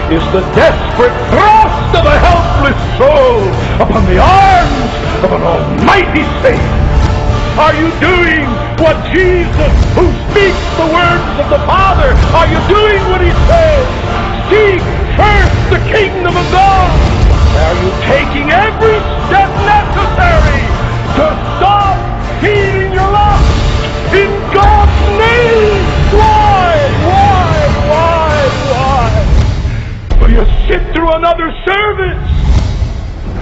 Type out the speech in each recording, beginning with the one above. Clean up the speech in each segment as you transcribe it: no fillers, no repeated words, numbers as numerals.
is the desperate thrust of a helpless soul upon the arms of an almighty Savior. Are you doing what Jesus, who speaks the words of the Father, are you doing what he says? Seek first the kingdom of God. Are you taking every step necessary to stop feeding your lust in God's name? Why? Will you sit through another service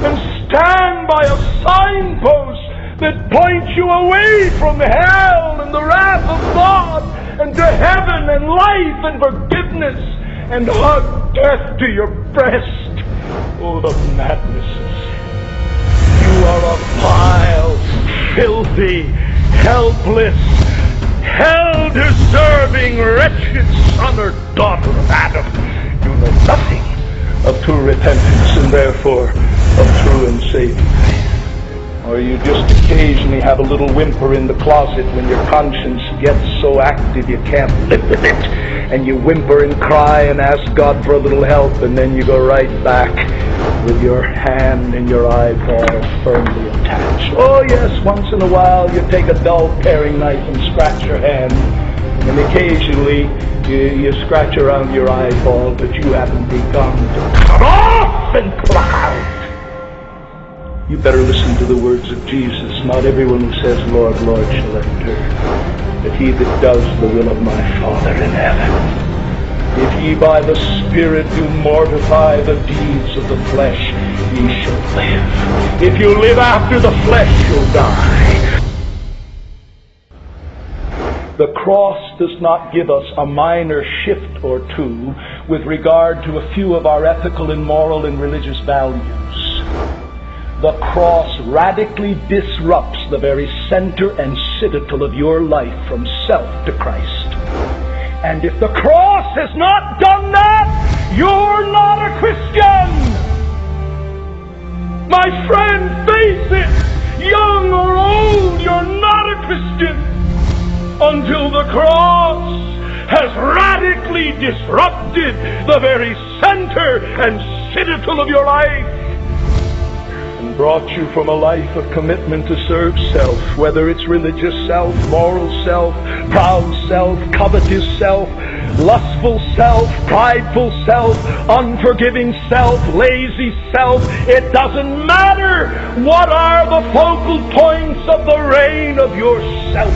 and stand by a signpost that points you away from hell and the wrath of God and to heaven and life and forgiveness, and hug death to your breast? Oh, the madness of sin. You are a vile, filthy, helpless, hell-deserving, wretched son or daughter of Adam. You know nothing of true repentance and therefore of true and saving faith. Or you just occasionally have a little whimper in the closet when your conscience gets so active you can't live with it, and you whimper and cry and ask God for a little help, and then you go right back with your hand and your eyeball firmly attached. Oh yes, once in a while you take a dull paring knife and scratch your hand, and occasionally you scratch around your eyeball, but you haven't begun to cut off and pluck out. You better listen to the words of Jesus. Not everyone who says, Lord, Lord, shall enter, but he that does the will of my Father in heaven. If ye by the Spirit do mortify the deeds of the flesh, ye shall live. If you live after the flesh, you'll die. The cross does not give us a minor shift or two with regard to a few of our ethical and moral and religious values. The cross radically disrupts the very center and citadel of your life from self to Christ. And if the cross has not done that, you're not a Christian. My friend, face it, young or old, you're not a Christian until the cross has radically disrupted the very center and citadel of your life, brought you from a life of commitment to serve self, whether it's religious self, moral self, proud self, covetous self, lustful self, prideful self, unforgiving self, lazy self. It doesn't matter. What are the focal points of the reign of yourself?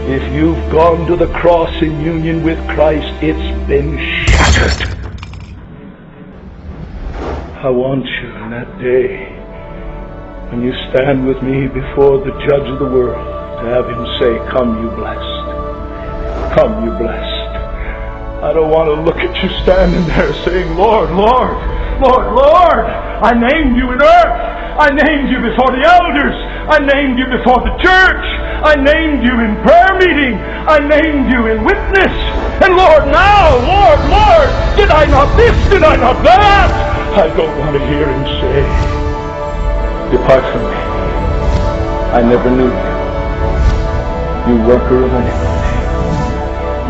If you've gone to the cross in union with Christ, it's been shattered. I want you in that day, when you stand with me before the Judge of the world, to have him say, come you blessed, come you blessed. I don't want to look at you standing there saying, Lord, Lord, Lord, Lord, I named you in earth, I named you before the elders, I named you before the church, I named you in prayer meeting, I named you in witness, and Lord, now, Lord, Lord, did I not this, did I not that? I don't want to hear him say, depart from me, I never knew you, you worker of iniquity.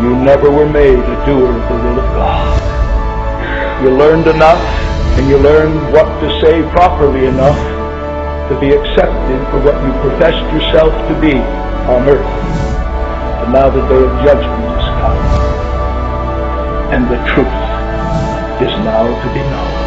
You never were made a doer of the will of God. You learned enough, and you learned what to say properly enough to be accepted for what you professed yourself to be on earth. But now the day of judgment has come, and the truth is now to be known.